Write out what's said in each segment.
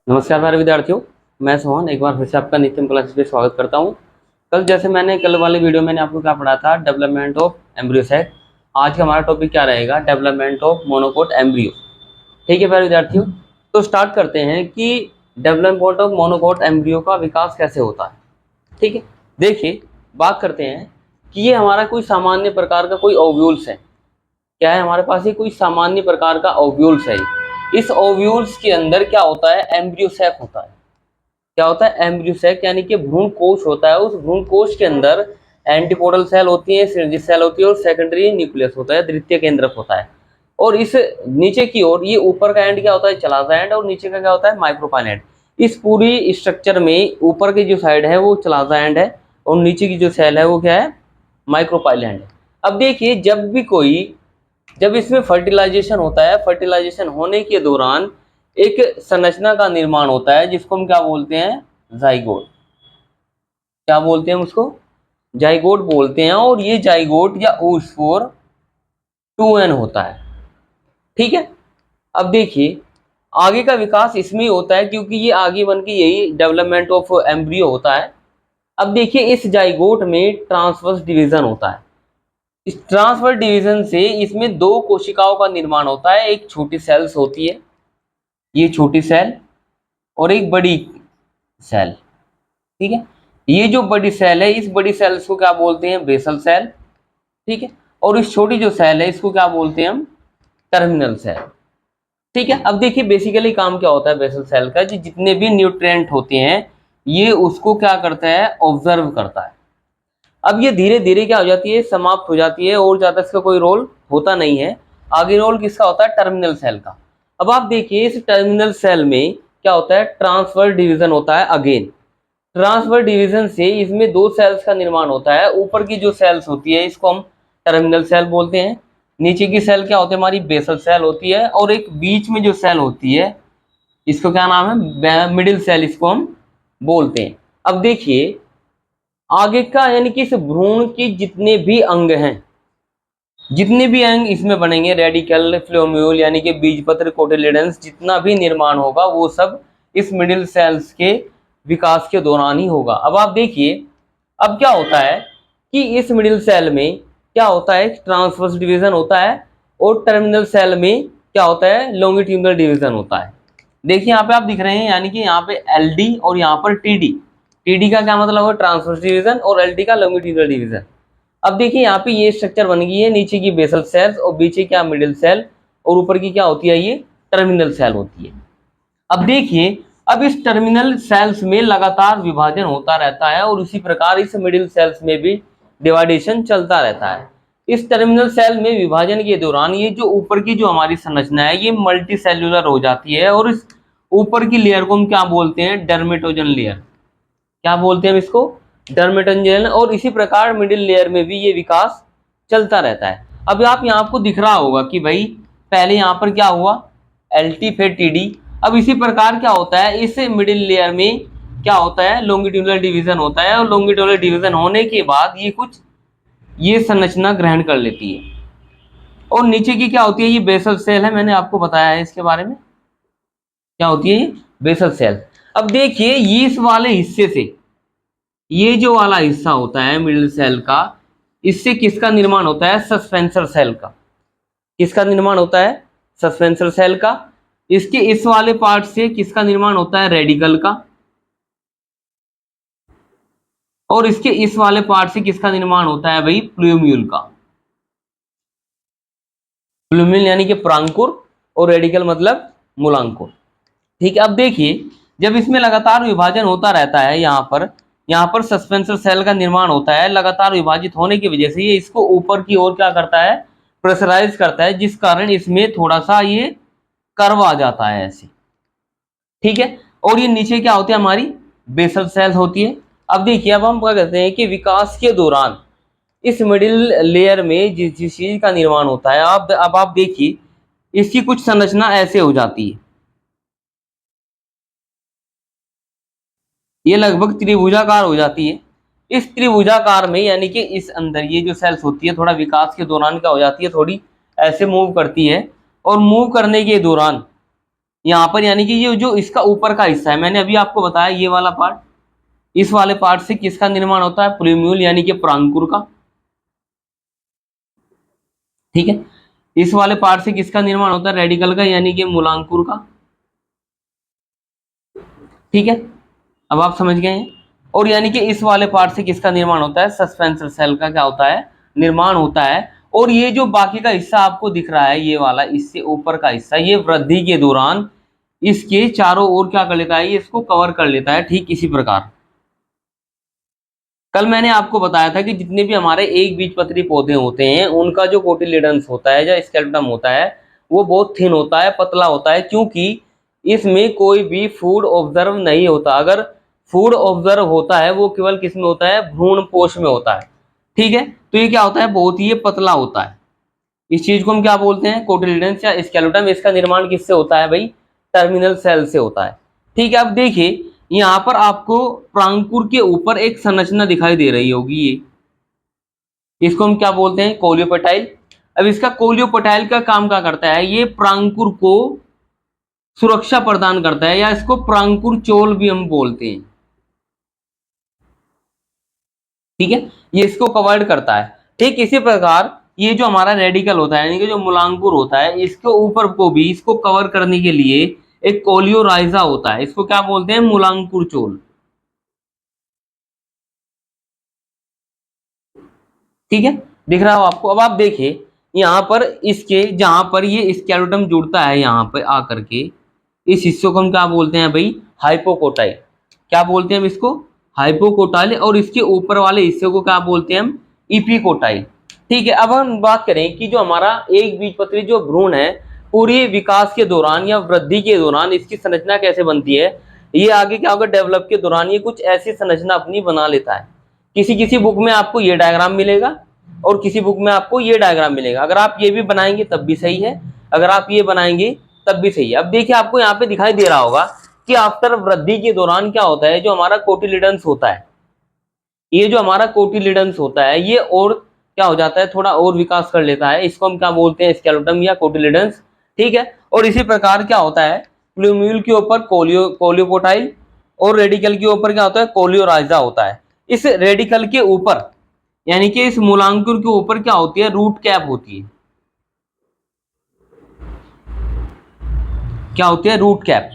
नमस्कार प्यारे विद्यार्थियों, मैं सोहन एक बार फिर से आपका नित्यम क्लासेस पे स्वागत करता हूं। कल वाले वीडियो मैंने आपको क्या पढ़ा था, डेवलपमेंट ऑफ एम्ब्रियो सेक। आज का हमारा टॉपिक क्या रहेगा, डेवलपमेंट ऑफ मोनोकोट एम्ब्रियो। ठीक है प्यारे विद्यार्थियों, तो स्टार्ट करते हैं कि डेवलपमेंट ऑफ मोनोकोट एम्ब्रियो का विकास कैसे होता है। ठीक है, देखिए बात करते हैं कि ये हमारा कोई सामान्य प्रकार का कोई ओव्यूल्स है। क्या है हमारे पास, ये कोई सामान्य प्रकार का ओव्यूल्स है। इस ओव्यूल्स के अंदर क्या होता है, एम्ब्रियो सैक होता है। क्या होता है, एम्ब्रियो सैक यानी कि भ्रूण कोश होता है। उस भ्रूण कोश के अंदर एंटीपोडल सेल होती है, सिनर्जिस सेल होती है और सेकेंडरी न्यूक्लियस होता है, द्वितीय केंद्रक होता है। और इस नीचे की ओर ये ऊपर का एंड क्या होता है, चलाजा एंड, और नीचे का क्या होता है, माइक्रोपाइल एंड। इस पूरी स्ट्रक्चर में ऊपर की जो साइड है वो चलाजा एंड है और नीचे की जो सेल है वो क्या है, माइक्रोपाइल एंड है। अब देखिए जब इसमें फर्टिलाइजेशन होता है, फर्टिलाइजेशन होने के दौरान एक संरचना का निर्माण होता है जिसको हम क्या बोलते हैं, जाइगोट। क्या बोलते हैं उसको, जाइगोट बोलते हैं। और ये जाइगोट या oospore 2n होता है। ठीक है, अब देखिए आगे का विकास इसमें होता है क्योंकि ये आगे बन के यही डेवलपमेंट ऑफ एम्ब्रियो होता है। अब देखिए इस जाइगोट में ट्रांसवर्स डिवीजन होता है। इस ट्रांसवर्स डिवीजन से इसमें दो कोशिकाओं का निर्माण होता है। एक छोटी सेल्स होती है, ये छोटी सेल, और एक बड़ी सेल। ठीक है, ये जो बड़ी सेल है, इस बड़ी सेल्स को क्या बोलते हैं, बेसल सेल। ठीक है, और इस छोटी जो सेल है इसको क्या बोलते हैं हम, टर्मिनल सेल। ठीक है, अब देखिए बेसिकली काम क्या होता है बेसल सेल का, जितने भी न्यूट्रिएंट होते हैं ये उसको क्या करता है, ऑब्जर्व करता है। अब ये धीरे धीरे क्या हो जाती है, समाप्त हो जाती है और ज्यादा इसका कोई रोल होता नहीं है। आगे रोल किसका होता है, टर्मिनल सेल का। अब आप देखिए इस टर्मिनल सेल में क्या होता है, ट्रांसफर डिवीजन होता है। अगेन ट्रांसफर डिवीजन से इसमें दो सेल्स का निर्माण होता है। ऊपर की जो सेल्स होती है इसको हम टर्मिनल सेल बोलते हैं। नीचे की सेल क्या होती है, हमारी बेसल सेल होती है। और एक बीच में जो सेल होती है इसको क्या नाम है, मिडिल सेल इसको हम बोलते हैं। अब देखिए आगे का यानी कि इस भ्रूण के जितने भी अंग हैं, जितने भी अंग इसमें बनेंगे, रेडिकल, फ्लोम्यूल यानी कि बीजपत्र, कोटिलेडन्स, जितना भी निर्माण होगा वो सब इस मिडिल सेल्स के विकास के दौरान ही होगा। अब आप देखिए अब क्या होता है कि इस मिडिल सेल में क्या होता है, ट्रांसवर्स डिवीजन होता है और टर्मिनल सेल में क्या होता है, लॉन्गिट्यूडिनल डिवीजन होता है। देखिए यहाँ पे आप दिख रहे हैं, यानी कि यहाँ पे एलडी और यहाँ पर टीडी। टीडी का क्या मतलब है, ट्रांसवर्स डिवीजन, और एलडी का लॉन्गिट्यूडिनल डिवीजन। अब देखिए यहाँ पे ये स्ट्रक्चर बन गई है, नीचे की बेसल सेल्स और बीच क्या मिडिल सेल और ऊपर की क्या होती है, ये टर्मिनल सेल होती है। अब देखिए अब इस टर्मिनल सेल्स में लगातार विभाजन होता रहता है और उसी प्रकार इस मिडिल सेल्स में भी डिवाइडेशन चलता रहता है। इस टर्मिनल सेल में विभाजन के दौरान ये जो ऊपर की जो हमारी संरचना है ये मल्टी सेल्यूलर हो जाती है और इस ऊपर की लेयर को हम क्या बोलते हैं, डर्मेटोजन लेयर। क्या बोलते हैं हम इसको, डर्मेटोजन। और इसी प्रकार मिडिल लेयर में भी ये विकास चलता रहता है। अब आप यहाँ आपको दिख रहा होगा कि भाई पहले यहाँ पर क्या हुआ, एलटी फिर टीडी। अब इसी प्रकार क्या होता है, इस मिडिल लेयर में क्या होता है, लॉन्गिट्यूडिनल डिवीजन होता है। और लॉन्गिट्यूडिनल डिवीजन होने के बाद ये संरचना ग्रहण कर लेती है। और नीचे की क्या होती है, ये बेसल सेल है, मैंने आपको बताया है इसके बारे में। क्या होती है, बेसल सेल। अब देखिए ये इस वाले हिस्से से, ये जो वाला हिस्सा होता है मिडिल सेल का, इससे किसका निर्माण होता है, सस्पेंसर सेल का। किसका निर्माण होता है, सस्पेंसर सेल का। इसके इस वाले पार्ट से किसका निर्माण होता है, रेडिकल का। और इसके इस वाले पार्ट से किसका निर्माण होता है भाई, प्लूम्यूल का। प्लूम्यूल यानी कि परांकुर और रेडिकल मतलब मूलांकुर। ठीक है, अब देखिए जब इसमें लगातार विभाजन होता रहता है, यहाँ पर सस्पेंसर सेल का निर्माण होता है। लगातार विभाजित होने की वजह से ये इसको ऊपर की ओर क्या करता है, प्रेशराइज करता है, जिस कारण इसमें थोड़ा सा ये कर्व आ जाता है ऐसे। ठीक है, और ये नीचे क्या होती है, हमारी बेसल सेल्स होती है। अब देखिए अब हम क्या कहते हैं कि विकास के दौरान इस मिडिल लेयर में जिस जिस चीज का निर्माण होता है, अब आप देखिए इसकी कुछ संरचना ऐसे हो जाती है। ये लगभग त्रिभुजाकार हो जाती है। इस त्रिभुजाकार में यानी कि इस अंदर ये जो सेल्स होती है थोड़ा विकास के दौरान क्या हो जाती है, थोड़ी ऐसे मूव करती है। और मूव करने के दौरान यहाँ पर यानी कि ये जो इसका ऊपर का हिस्सा है, मैंने अभी आपको बताया ये वाला पार्ट, इस वाले पार्ट से किसका निर्माण होता है, प्लूम्यूल यानी कि परांकुर का। ठीक है, इस वाले पार्ट से किसका निर्माण होता है, रेडिकल का यानी कि मूलांकुर का। ठीक है, अब आप समझ गए हैं। और यानी कि इस वाले पार्ट से किसका निर्माण होता है, सस्पेंसर सेल का क्या होता है, निर्माण होता है। और ये जो बाकी का हिस्सा आपको दिख रहा है, ये वाला इससे ऊपर का हिस्सा, ये वृद्धि के दौरान इसके चारों ओर क्या कर लेता है, ये इसको कवर कर लेता है। ठीक इसी प्रकार कल मैंने आपको बताया था कि जितने भी हमारे एक बीजपत्री पौधे होते हैं, उनका जो कोटिलेडन्स होता है या स्केलेटन होता है, वो बहुत थिन होता है, पतला होता है, क्योंकि इसमें कोई भी फूड ऑब्जर्व नहीं होता। अगर फूड ऑब्जर्व होता है वो केवल किस में होता है, भ्रूण पोष में होता है। ठीक है, तो ये क्या होता है, बहुत ही ये पतला होता है। इस चीज को हम क्या बोलते हैं, कोटिलेडन्स या स्केलेटन। इसका निर्माण किससे होता है भाई, टर्मिनल सेल से होता है। ठीक है, अब देखिए यहाँ पर आपको प्रांकुर के ऊपर एक संरचना दिखाई दे रही होगी, ये इसको हम क्या बोलते हैं, कोलियोपेटाइल। अब इसका कोलियोपेटाइल का काम क्या करता है, ये प्रांकुर को सुरक्षा प्रदान करता है, या इसको प्रांकुर चोल भी हम बोलते हैं। ठीक है, ये इसको कवर्ड करता है। ठीक इसी प्रकार ये जो हमारा रेडिकल होता है यानी कि जो मूलांकुर होता है, इसके ऊपर को भी इसको कवर करने के लिए एक कोलियोराइजा होता है, इसको क्या बोलते हैं, मूलांकुर चोल। ठीक है, दिख रहा हो आपको। अब आप देखिए यहाँ पर इसके जहां पर ये स्केलेटन जुड़ता है, यहाँ पर आकर के इस हिस्से को हम क्या बोलते हैं भाई, हाइपोकोटाइल। क्या बोलते हैं हम इसको, हाइपोकोटाइल। और इसके ऊपर वाले हिस्से को क्या बोलते हैं हम, इपिकोटाइल। ठीक है, अब हम बात करें कि जो हमारा एक बीजपत्री जो भ्रूण है, पूरी विकास के दौरान या वृद्धि के दौरान इसकी संरचना कैसे बनती है, ये आगे क्या होगा, डेवलप के दौरान ये कुछ ऐसी संरचना अपनी बना लेता है। किसी किसी बुक में आपको ये डायग्राम मिलेगा और किसी बुक में आपको ये डायग्राम मिलेगा। अगर आप ये भी बनाएंगे तब भी सही है, अगर आप ये बनाएंगे तब भी सही है। अब देखिए आपको यहाँ पे दिखाई दे रहा होगा कि आफ्टर वृद्धि के दौरान क्या होता है, जो हमारा कोटिलिडन्स होता है, ये जो हमारा कोटिलिडन्स होता है ये और क्या हो जाता है, थोड़ा और विकास कर लेता है। इसको हम क्या बोलते हैं, स्केलेटन या कोटिलिडन्स। ठीक है, और इसी प्रकार क्या होता है, प्लूम्यूल के ऊपर कोलियोपोटाइल और रेडिकल के ऊपर क्या होता है, कोलियोराइजा होता है। इस रेडिकल के ऊपर यानी कि इस मूलांकुर के ऊपर क्या होती है, रूट कैप होती है। क्या होती है, रूट कैप,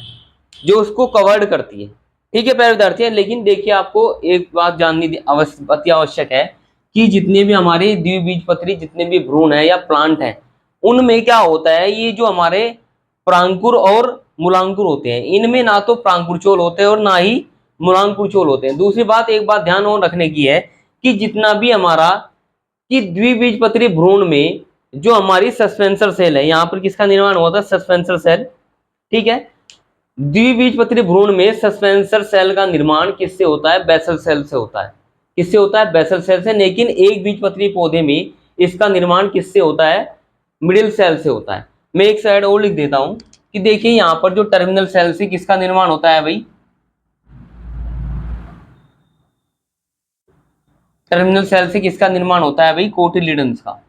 जो उसको कवर्ड करती है। ठीक है प्यारे विद्यार्थी, लेकिन देखिए आपको एक बात जाननी अति आवश्यक है कि जितने भी हमारे द्विबीजपत्री जितने भी भ्रूण है या प्लांट है, उनमें क्या होता है, ये जो हमारे प्रांकुर और मूलांकुर होते हैं, इनमें ना तो प्रांकुर चोल होते हैं और ना ही मूलांकुर चोल होते हैं। दूसरी बात, एक बात ध्यान और रखने की है कि जितना भी हमारा कि द्विबीजपत्री भ्रूण में जो हमारी सस्पेंसर सेल है, यहाँ पर किसका निर्माण हुआ था, सस्पेंसर सेल। ठीक है, द्विबीजपत्री भ्रूण में सस्पेंसर सेल का निर्माण किससे होता है, बेसल सेल से होता है। किससे होता है, बेसल सेल से। लेकिन एक बीजपत्री पौधे में इसका निर्माण किससे होता है, मिडिल सेल से होता है। मैं एक साइड और लिख देता हूं कि देखिए यहाँ पर जो टर्मिनल सेल से किसका निर्माण होता है भाई, टर्मिनल सेल से किसका निर्माण होता है भाई, कोटिलिडन्स का,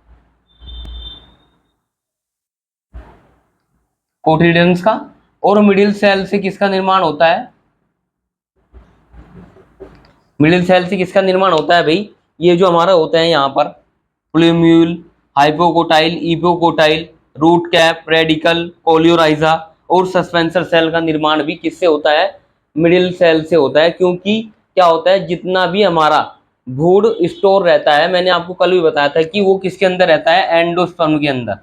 कोटिलिडन्स का। और मिडिल सेल से किसका निर्माण होता है, मिडिल सेल से किसका निर्माण होता है भाई, ये जो हमारा होता है यहाँ पर plumule, hypocotyl, epicotyl, root cap, radicle, coleorhiza और सस्पेंसर सेल का निर्माण भी किससे होता है, मिडिल सेल से होता है। क्योंकि क्या होता है, जितना भी हमारा भूड स्टोर रहता है, मैंने आपको कल भी बताया था कि वो किसके अंदर रहता है, एंडोस्पर्म के अंदर।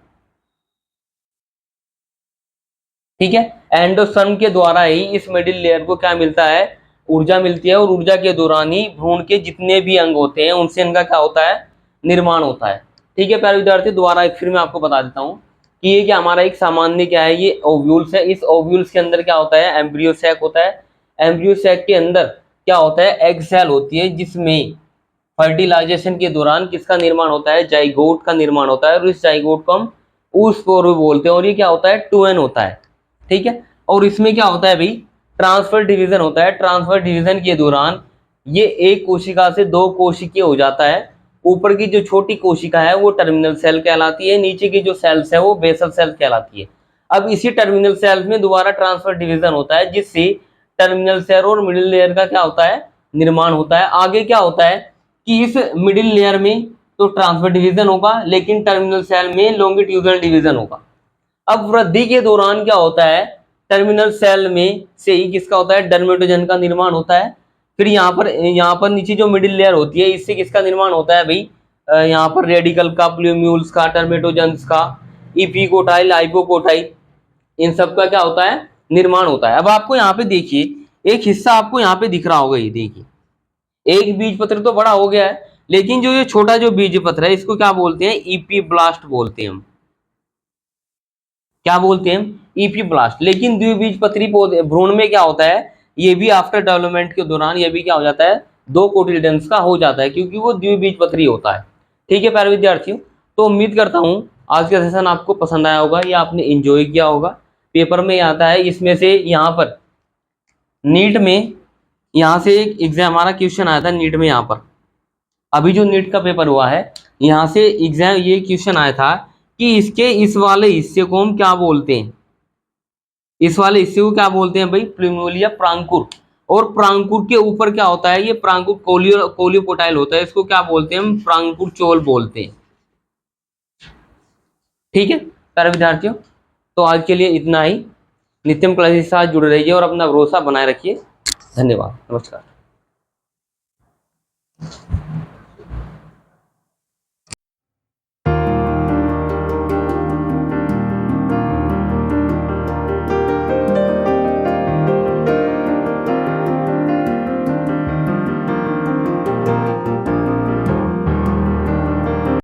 ठीक है, एंडोस्पर्म के द्वारा ही इस मिडिल लेयर को क्या मिलता है, ऊर्जा मिलती है। और ऊर्जा के दौरान ही भ्रूण के जितने भी अंग होते हैं उनसे इनका क्या होता है, निर्माण होता है। ठीक है प्यारे विद्यार्थी, दोबारा एक फिर मैं आपको बता देता हूँ कि ये क्या हमारा एक सामान्य क्या है, ये ओव्यूल्स है। इस ओव्यूल्स के अंदर क्या होता है, एम्ब्रियो सैक होता है। एम्ब्रियो सैक के अंदर क्या होता है, एग सेल होती है, जिसमें फर्टिलाइजेशन के दौरान किसका निर्माण होता है, जाइगोट का निर्माण होता है। और इस जाइगोट को हम oospore बोलते हैं। और ये क्या होता है, 2n होता है। ठीक है, और इसमें क्या होता है भाई, ट्रांसफर डिवीजन होता है। ट्रांसफर डिवीजन के दौरान ये एक कोशिका से दो कोशिकीय हो जाता है। ऊपर की जो छोटी कोशिका है वो टर्मिनल सेल कहलाती है, नीचे की जो सेल्स है वो बेसल सेल कहलाती है। अब इसी टर्मिनल सेल्स में दोबारा ट्रांसफर डिवीजन होता है, जिससे टर्मिनल सेल और मिडिल लेयर का क्या होता है, निर्माण होता है। आगे क्या होता है कि इस मिडिल लेयर में तो ट्रांसफर डिवीजन होगा, लेकिन टर्मिनल सेल में लॉन्गिट्यूडनल डिवीजन होगा। अब वृद्धि के दौरान क्या होता है, टर्मिनल सेल में से ही किसका होता है, डर्मेटोजन का निर्माण होता है। फिर यहाँ पर नीचे जो मिडिल लेयर होती है, इससे किसका निर्माण होता है भाई, यहाँ पर रेडिकल का, प्लूम्यूल्स का, टर्मेटोजन्स का, इपिकोटाइल, हाइपोकोटाइल, इन सब का क्या होता है, निर्माण होता है। अब आपको यहाँ पे देखिए एक हिस्सा आपको यहाँ पे दिख रहा होगा, ये देखिए एक बीज पत्र तो बड़ा हो गया है, लेकिन जो ये छोटा जो बीज पत्र है इसको क्या बोलते हैं, इपीब्लास्ट बोलते हैं हम। क्या बोलते हैं, इपीब्लास्ट। लेकिन द्विबीजपत्री पौधे भ्रूण में क्या होता है, ये भी आफ्टर डेवलपमेंट के दौरान ये भी क्या हो जाता है, दो कोटिलिडन्स का हो जाता है, क्योंकि वो द्विबीजपत्री होता है। ठीक है प्यारे विद्यार्थियों, तो उम्मीद करता हूँ आज का सेशन आपको पसंद आया होगा, या आपने एंजॉय किया होगा। पेपर में आता है, इसमें से यहाँ पर नीट में यहाँ से एक एग्जाम हमारा क्वेश्चन आया था नीट में। यहाँ पर अभी जो नीट का पेपर हुआ है, यहाँ से एग्जाम ये क्वेश्चन आया था कि इसके इस वाले हिस्से को हम क्या बोलते हैं, इस वाले हिस्से को क्या बोलते हैं भाई, प्लूमेरिया प्रांकुर। और प्रांकुर के ऊपर क्या होता है, ये प्रांकुर कोलियोपोटाइल होता है, इसको क्या बोलते हैं हम, प्रांकुर चोल बोलते हैं। ठीक है प्यारे विद्यार्थियों, तो आज के लिए इतना ही। नित्यम क्लासेस के साथ जुड़े रहिए और अपना भरोसा बनाए रखिए। धन्यवाद, नमस्कार।